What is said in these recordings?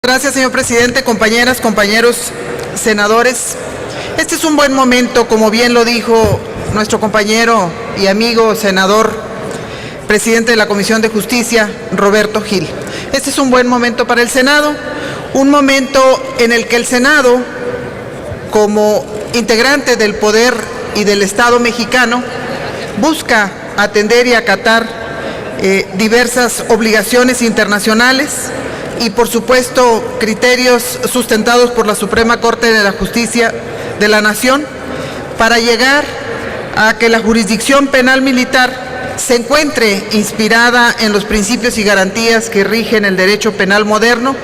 Gracias, señor presidente, compañeras, compañeros senadores. Este es un buen momento, como bien lo dijo nuestro compañero y amigo senador, presidente de la Comisión de Justicia, Roberto Gil. Este es un buen momento para el Senado, un momento en el que el Senado, como integrante del poder y del Estado mexicano, busca atender y acatar diversas obligaciones internacionales y, por supuesto, criterios sustentados por la Suprema Corte de la Justicia de la Nación para llegar a que la jurisdicción penal militar se encuentre inspirada en los principios y garantías que rigen el derecho penal moderno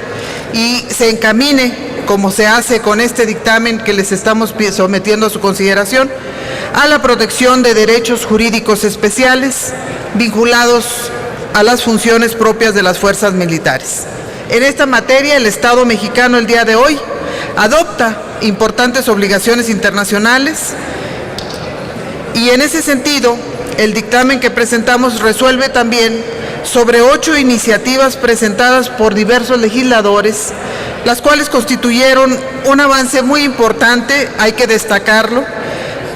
y se encamine, como se hace con este dictamen que les estamos sometiendo a su consideración, a la protección de derechos jurídicos especiales vinculados a las funciones propias de las fuerzas militares. En esta materia, el Estado mexicano el día de hoy adopta importantes obligaciones internacionales y en ese sentido, el dictamen que presentamos resuelve también sobre 8 iniciativas presentadas por diversos legisladores, las cuales constituyeron un avance muy importante, hay que destacarlo,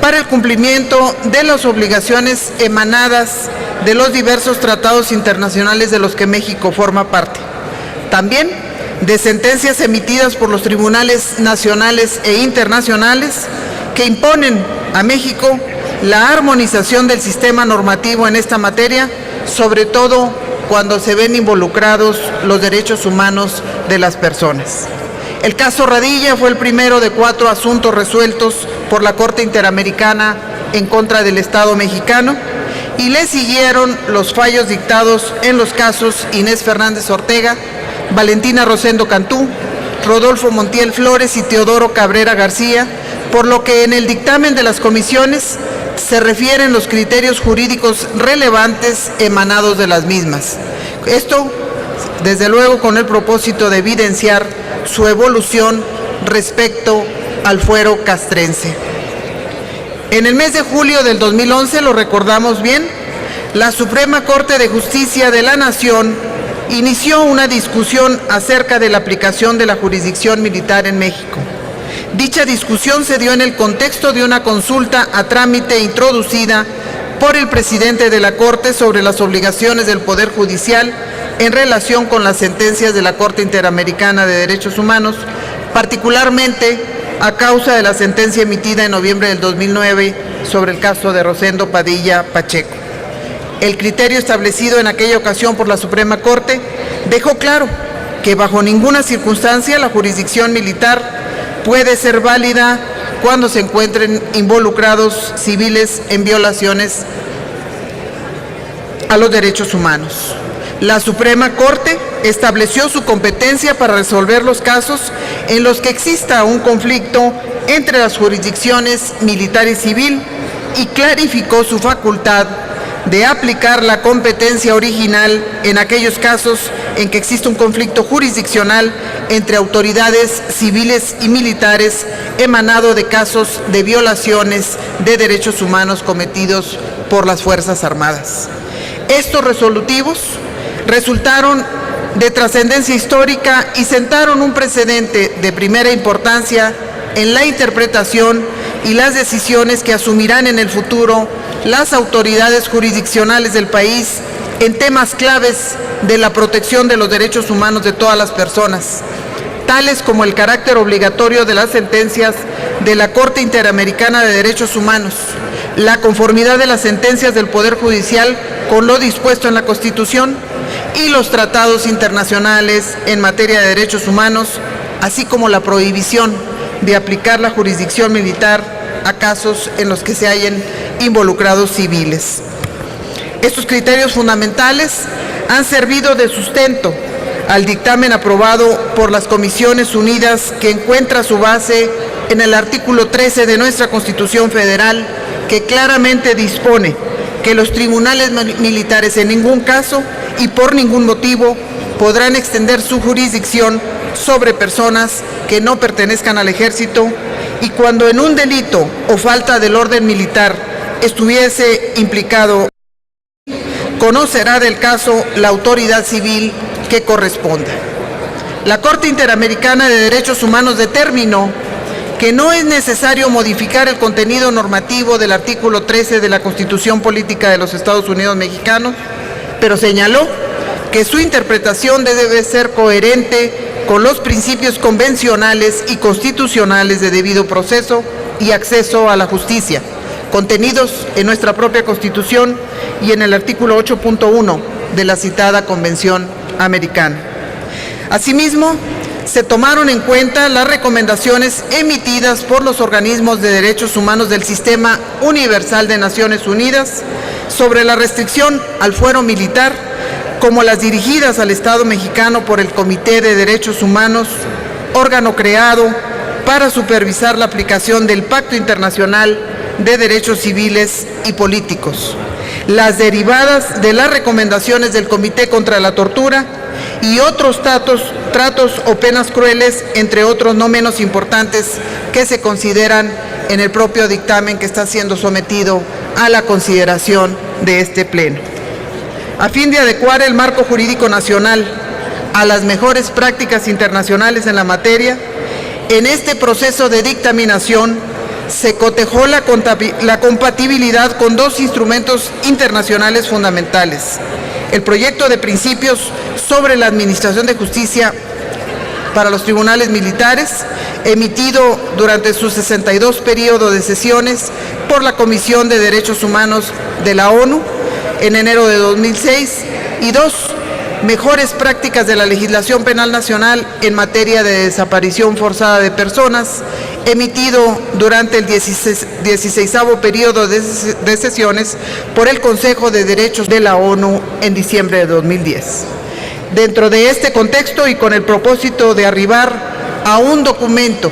para el cumplimiento de las obligaciones emanadas de los diversos tratados internacionales de los que México forma parte. También de sentencias emitidas por los tribunales nacionales e internacionales que imponen a México la armonización del sistema normativo en esta materia, sobre todo cuando se ven involucrados los derechos humanos de las personas. El caso Radilla fue el primero de 4 asuntos resueltos por la Corte Interamericana en contra del Estado mexicano y le siguieron los fallos dictados en los casos Inés Fernández Ortega, Valentina Rosendo Cantú, Rodolfo Montiel Flores y Teodoro Cabrera García, por lo que en el dictamen de las comisiones se refieren los criterios jurídicos relevantes emanados de las mismas. Esto, desde luego, con el propósito de evidenciar su evolución respecto al fuero castrense. En el mes de julio del 2011, lo recordamos bien, la Suprema Corte de Justicia de la Nación inició una discusión acerca de la aplicación de la jurisdicción militar en México. Dicha discusión se dio en el contexto de una consulta a trámite introducida por el presidente de la Corte sobre las obligaciones del Poder Judicial en relación con las sentencias de la Corte Interamericana de Derechos Humanos, particularmente a causa de la sentencia emitida en noviembre del 2009 sobre el caso de Rosendo Padilla Pacheco. El criterio establecido en aquella ocasión por la Suprema Corte dejó claro que bajo ninguna circunstancia la jurisdicción militar puede ser válida cuando se encuentren involucrados civiles en violaciones a los derechos humanos. La Suprema Corte estableció su competencia para resolver los casos en los que exista un conflicto entre las jurisdicciones militar y civil y clarificó su facultad de aplicar la competencia original en aquellos casos en que existe un conflicto jurisdiccional entre autoridades civiles y militares emanado de casos de violaciones de derechos humanos cometidos por las Fuerzas Armadas. Estos resolutivos resultaron de trascendencia histórica y sentaron un precedente de primera importancia en la interpretación y las decisiones que asumirán en el futuro las autoridades jurisdiccionales del país en temas claves de la protección de los derechos humanos de todas las personas, tales como el carácter obligatorio de las sentencias de la Corte Interamericana de Derechos Humanos, la conformidad de las sentencias del Poder Judicial con lo dispuesto en la Constitución y los tratados internacionales en materia de derechos humanos, así como la prohibición de aplicar la jurisdicción militar a casos en los que se hallen involucrados civiles. Estos criterios fundamentales han servido de sustento al dictamen aprobado por las Comisiones Unidas, que encuentra su base en el artículo 13 de nuestra Constitución Federal, que claramente dispone que los tribunales militares en ningún caso y por ningún motivo podrán extender su jurisdicción sobre personas que no pertenezcan al ejército y cuando en un delito o falta del orden militar estuviese implicado, conocerá del caso la autoridad civil que corresponda. la Corte Interamericana de Derechos Humanos determinó que no es necesario modificar el contenido normativo del artículo 13 de la Constitución Política de los Estados Unidos Mexicanos, pero señaló que su interpretación debe ser coherente con los principios convencionales y constitucionales de debido proceso y acceso a la justicia, contenidos en nuestra propia Constitución y en el artículo 8.1 de la citada Convención Americana. Asimismo, se tomaron en cuenta las recomendaciones emitidas por los organismos de derechos humanos del Sistema Universal de Naciones Unidas sobre la restricción al fuero militar, como las dirigidas al Estado mexicano por el Comité de Derechos Humanos, órgano creado para supervisar la aplicación del Pacto Internacional de Derechos Civiles y Políticos, las derivadas de las recomendaciones del Comité contra la Tortura y otros tratos o penas crueles, entre otros no menos importantes, que se consideran en el propio dictamen que está siendo sometido a la consideración de este Pleno. A fin de adecuar el marco jurídico nacional a las mejores prácticas internacionales en la materia, en este proceso de dictaminación se cotejó la compatibilidad con dos instrumentos internacionales fundamentales: el proyecto de principios sobre la administración de justicia para los tribunales militares, emitido durante su 62 periodo de sesiones por la Comisión de Derechos Humanos de la ONU en enero de 2006, y dos, mejores prácticas de la legislación penal nacional en materia de desaparición forzada de personas, emitido durante el 16º periodo de sesiones por el Consejo de Derechos de la ONU en diciembre de 2010. Dentro de este contexto y con el propósito de arribar a un documento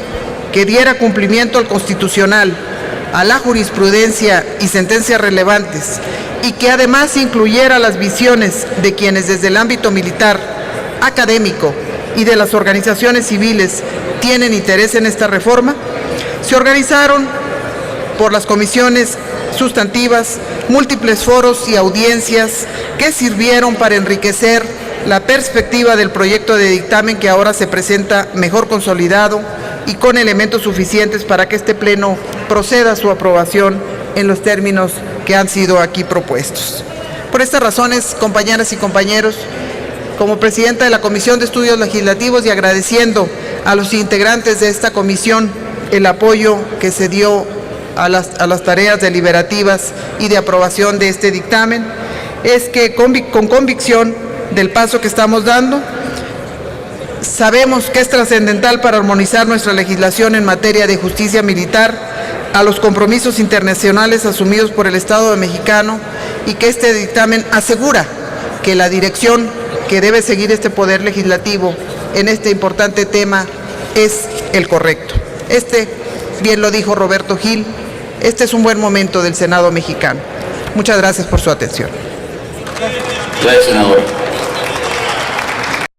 que diera cumplimiento al constitucional, a la jurisprudencia y sentencias relevantes, y que además incluyera las visiones de quienes desde el ámbito militar, académico y de las organizaciones civiles tienen interés en esta reforma, se organizaron por las comisiones sustantivas múltiples foros y audiencias que sirvieron para enriquecer la perspectiva del proyecto de dictamen, que ahora se presenta mejor consolidado y con elementos suficientes para que este Pleno proceda a su aprobación en los términos que han sido aquí propuestos. Por estas razones, compañeras y compañeros, como presidenta de la Comisión de Estudios Legislativos y agradeciendo a los integrantes de esta comisión el apoyo que se dio a las tareas deliberativas y de aprobación de este dictamen, es que con convicción del paso que estamos dando, sabemos que es trascendental para armonizar nuestra legislación en materia de justicia militar a los compromisos internacionales asumidos por el Estado mexicano, y que este dictamen asegura que la dirección que debe seguir este Poder Legislativo en este importante tema es el correcto. Bien lo dijo Roberto Gil, este es un buen momento del Senado mexicano. Muchas gracias por su atención. Gracias, senador.